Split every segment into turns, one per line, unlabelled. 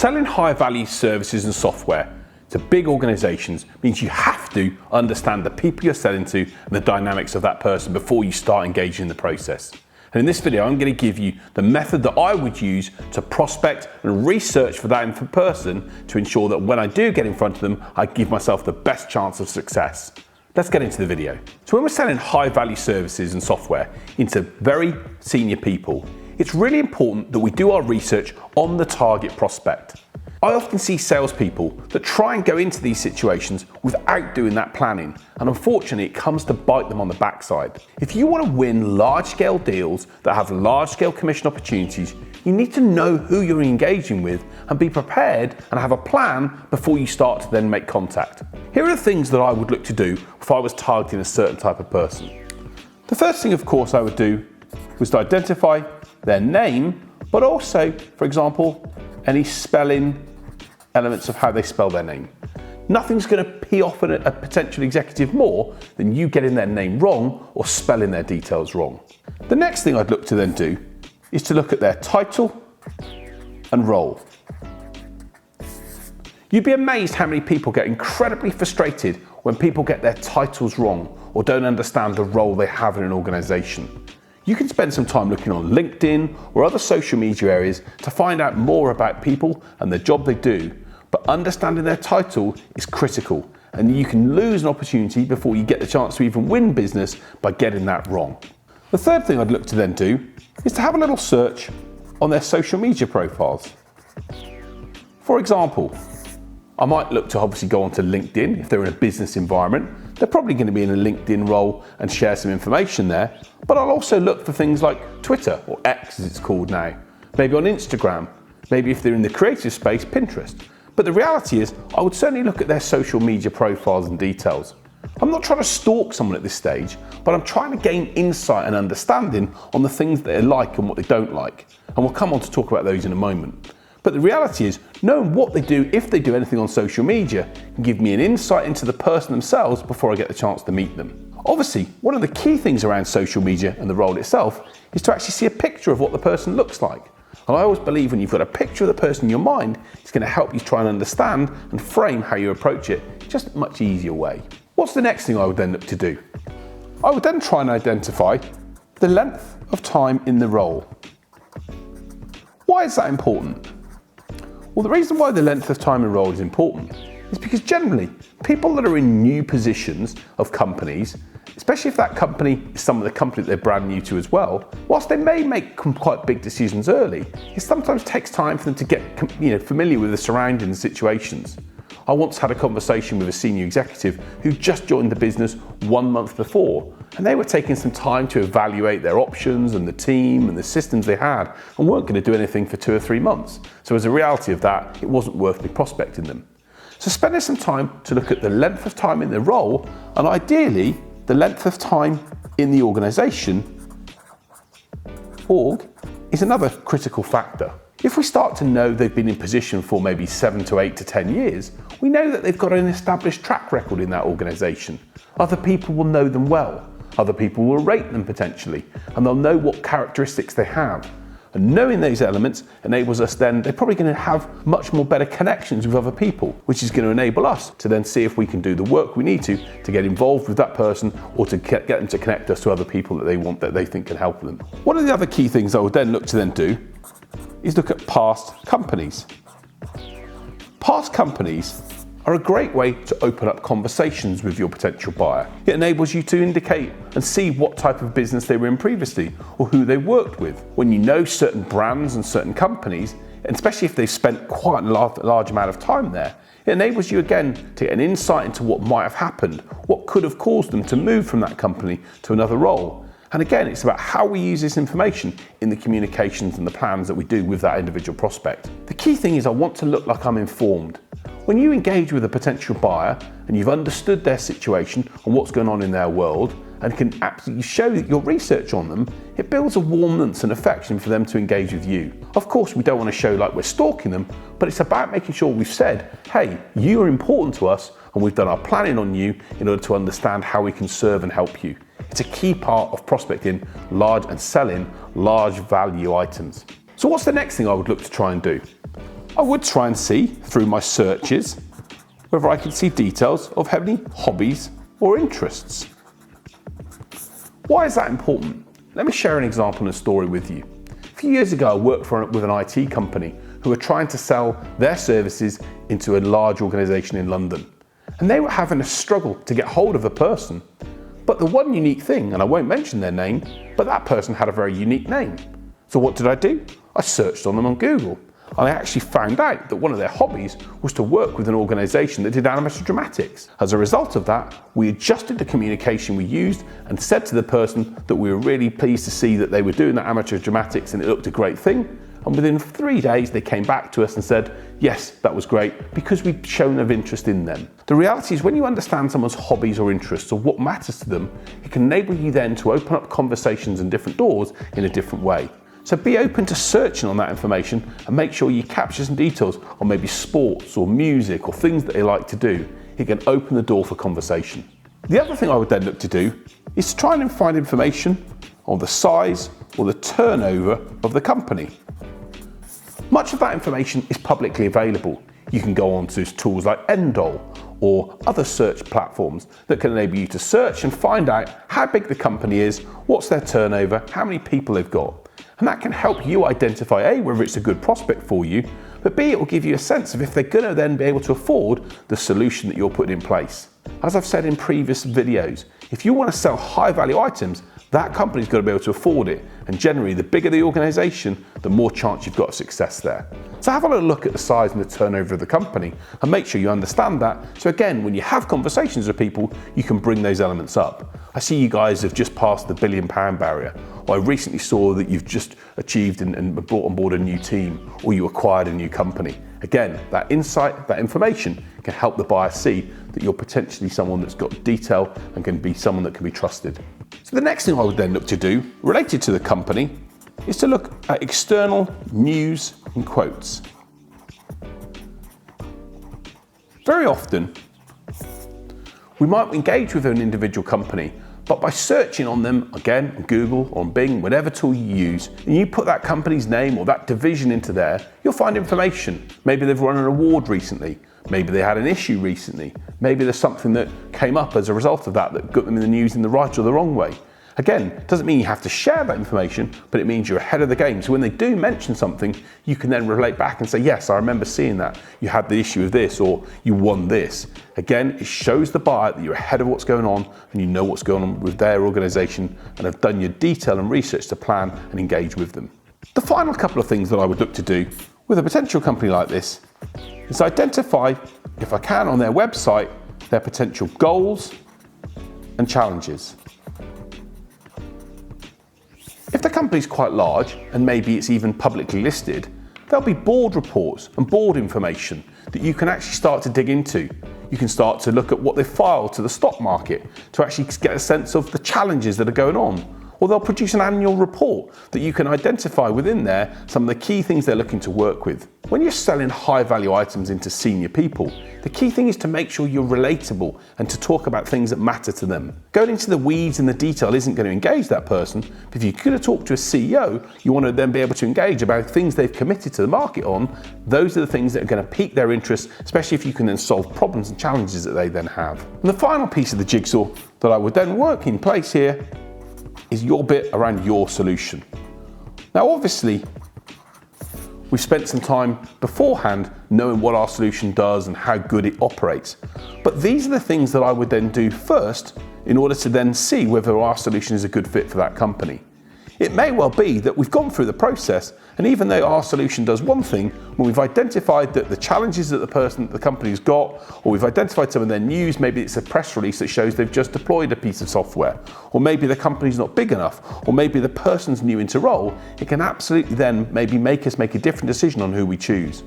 Selling high value services and software to big organizations means you have to understand the people you're selling to and the dynamics of that person before you start engaging in the process. And in this video, I'm going to give you the method that I would use to prospect and research for that person to ensure that when I do get in front of them, I give myself the best chance of success. Let's get into the video. So when we're selling high value services and software into very senior people, it's really important that we do our research on the target prospect. I often see salespeople that try and go into these situations without doing that planning, and unfortunately it comes to bite them on the backside. If you want to win large-scale deals that have large-scale commission opportunities, you need to know who you're engaging with and be prepared and have a plan before you start to then make contact. Here are the things that I would look to do if I was targeting a certain type of person. The first thing, of course, I would do was to identify their name, but also, for example, any spelling elements of how they spell their name. Nothing's going to pee off a potential executive more than you getting their name wrong or spelling their details wrong. The next thing I'd look to then do is to look at their title and role. You'd be amazed how many people get incredibly frustrated when people get their titles wrong or don't understand the role they have in an organization. You can spend some time looking on LinkedIn or other social media areas to find out more about people and the job they do, but understanding their title is critical, and you can lose an opportunity before you get the chance to even win business by getting that wrong. The third thing I'd look to then do is to have a little search on their social media profiles. For example, I might look to obviously go onto LinkedIn if they're in a business environment. They're probably going to be in a LinkedIn role and share some information there, but I'll also look for things like Twitter, or X as it's called now, maybe on Instagram, maybe if they're in the creative space, Pinterest. But the reality is, I would certainly look at their social media profiles and details. I'm not trying to stalk someone at this stage, but I'm trying to gain insight and understanding on the things that they like and what they don't like. And we'll come on to talk about those in a moment. But the reality is, knowing what they do, if they do anything on social media, can give me an insight into the person themselves before I get the chance to meet them. Obviously, one of the key things around social media and the role itself is to actually see a picture of what the person looks like. And I always believe when you've got a picture of the person in your mind, it's going to help you try and understand and frame how you approach it in just a much easier way. What's the next thing I would then look to do? I would then try and identify the length of time in the role. Why is that important? Well, the reason why the length of time in role is important is because generally, people that are in new positions of companies, especially if that company is some of the company that they're brand new to as well, whilst they may make quite big decisions early, it sometimes takes time for them to get familiar with the surrounding situations. I once had a conversation with a senior executive who just joined the business 1 month before, and they were taking some time to evaluate their options and the team and the systems they had, and weren't going to do anything for 2 or 3 months. So as a reality of that, it wasn't worth me prospecting them. So spending some time to look at the length of time in the role, and ideally the length of time in the organisation, is another critical factor. If we start to know they've been in position for maybe 7 to 8 to 10 years, we know that they've got an established track record in that organisation. Other people will know them well. Other people will rate them potentially, and they'll know what characteristics they have. And knowing those elements enables us then, they're probably going to have much more better connections with other people, which is going to enable us to then see if we can do the work we need to get involved with that person, or to get them to connect us to other people that they want, that they think can help them. One of the other key things I would then look to then do is look at past companies. Past companies are a great way to open up conversations with your potential buyer. It enables you to indicate and see what type of business they were in previously or who they worked with. When you know certain brands and certain companies, and especially if they've spent quite a large amount of time there, it enables you again to get an insight into what might have happened, what could have caused them to move from that company to another role. And again, it's about how we use this information in the communications and the plans that we do with that individual prospect. The key thing is I want to look like I'm informed. When you engage with a potential buyer and you've understood their situation and what's going on in their world and can absolutely show your research on them, it builds a warmth and affection for them to engage with you. Of course, we don't want to show like we're stalking them, but it's about making sure we've said, hey, you are important to us and we've done our planning on you in order to understand how we can serve and help you. It's a key part of prospecting large and selling large value items. So what's the next thing I would look to try and do? I would try and see through my searches whether I could see details of any hobbies or interests. Why is that important? Let me share an example and a story with you. A few years ago, I worked with an IT company who were trying to sell their services into a large organisation in London. And they were having a struggle to get hold of a person. But the one unique thing, and I won't mention their name, but that person had a very unique name. So what did I do? I searched on them on Google. And I actually found out that one of their hobbies was to work with an organisation that did animated dramatics. As a result of that, we adjusted the communication we used and said to the person that we were really pleased to see that they were doing that amateur dramatics and it looked a great thing. And within 3 days, they came back to us and said, yes, that was great, because we'd shown of interest in them. The reality is when you understand someone's hobbies or interests or what matters to them, it can enable you then to open up conversations and different doors in a different way. So be open to searching on that information and make sure you capture some details on maybe sports or music or things that they like to do. It can open the door for conversation. The other thing I would then look to do is to try and find information on the size or the turnover of the company. Much of that information is publicly available. You can go on to tools like Endol or other search platforms that can enable you to search and find out how big the company is, what's their turnover, how many people they've got. And that can help you identify A, whether it's a good prospect for you, but B, it will give you a sense of if they're going to then be able to afford the solution that you're putting in place. As I've said in previous videos, if you want to sell high value items, that company's got to be able to afford it. And generally, the bigger the organisation, the more chance you've got of success there. So have a little look at the size and the turnover of the company and make sure you understand that. So again, when you have conversations with people, you can bring those elements up. I see you guys have just passed the £1 billion barrier. Or I recently saw that you've just achieved and brought on board a new team, or you acquired a new company. Again, that insight, that information can help the buyer see that you're potentially someone that's got detail and can be someone that can be trusted. So the next thing I would then look to do, related to the company, is to look at external news and quotes. Very often, we might engage with an individual company, but by searching on them, again, on Google, on Bing, whatever tool you use, and you put that company's name or that division into there, you'll find information. Maybe they've won an award recently. Maybe they had an issue recently. Maybe there's something that came up as a result of that got them in the news in the right or the wrong way. Again, it doesn't mean you have to share that information, but it means you're ahead of the game. So when they do mention something, you can then relate back and say, yes, I remember seeing that. You had the issue of this, or you won this. Again, it shows the buyer that you're ahead of what's going on and you know what's going on with their organisation and have done your detail and research to plan and engage with them. The final couple of things that I would look to do with a potential company like this is identify, if I can, on their website, their potential goals and challenges. If the company's quite large, and maybe it's even publicly listed, there'll be board reports and board information that you can actually start to dig into. You can start to look at what they filed to the stock market to actually get a sense of the challenges that are going on. Or they'll produce an annual report that you can identify within there some of the key things they're looking to work with. When you're selling high value items into senior people, the key thing is to make sure you're relatable and to talk about things that matter to them. Going into the weeds and the detail isn't going to engage that person, but if you're going to talk to a CEO, you want to then be able to engage about things they've committed to the market on. Those are the things that are going to pique their interest, especially if you can then solve problems and challenges that they then have. And the final piece of the jigsaw that I would then work in place here is your bit around your solution. Now, obviously, we've spent some time beforehand knowing what our solution does and how good it operates. But these are the things that I would then do first in order to then see whether our solution is a good fit for that company. It may well be that we've gone through the process, and even though our solution does one thing, when we've identified that the challenges that the company's got, or we've identified some of their news, maybe it's a press release that shows they've just deployed a piece of software, or maybe the company's not big enough, or maybe the person's new into role, it can absolutely then maybe make us make a different decision on who we choose.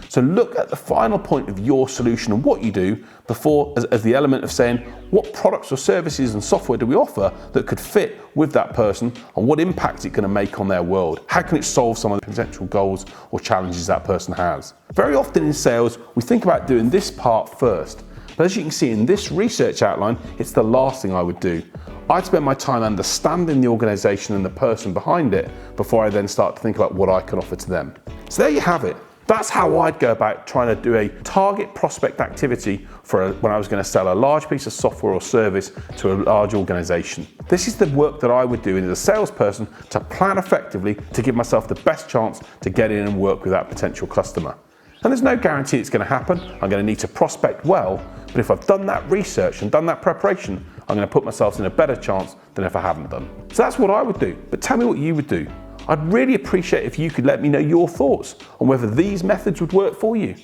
So look at the final point of your solution and what you do before as the element of saying what products or services and software do we offer that could fit with that person and what impact it's going to make on their world. How can it solve some of the potential goals or challenges that person has? Very often in sales, we think about doing this part first. But as you can see in this research outline, it's the last thing I would do. I'd spend my time understanding the organisation and the person behind it before I then start to think about what I can offer to them. So there you have it. That's how I'd go about trying to do a target prospect activity for when I was going to sell a large piece of software or service to a large organization. This is the work that I would do as a salesperson to plan effectively to give myself the best chance to get in and work with that potential customer. And there's no guarantee it's going to happen. I'm going to need to prospect well, but if I've done that research and done that preparation, I'm going to put myself in a better chance than if I haven't done. So that's what I would do, but tell me what you would do. I'd really appreciate if you could let me know your thoughts on whether these methods would work for you.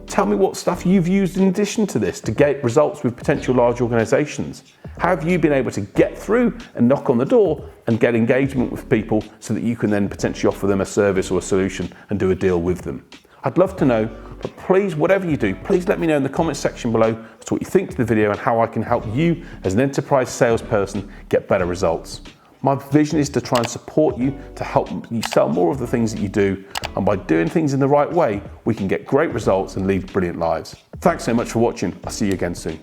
Tell me what stuff you've used in addition to this to get results with potential large organizations. How have you been able to get through and knock on the door and get engagement with people so that you can then potentially offer them a service or a solution and do a deal with them? I'd love to know, but please, whatever you do, please let me know in the comments section below as to what you think of the video and how I can help you as an enterprise salesperson get better results. My vision is to try and support you to help you sell more of the things that you do, and by doing things in the right way, we can get great results and lead brilliant lives. Thanks so much for watching. I'll see you again soon.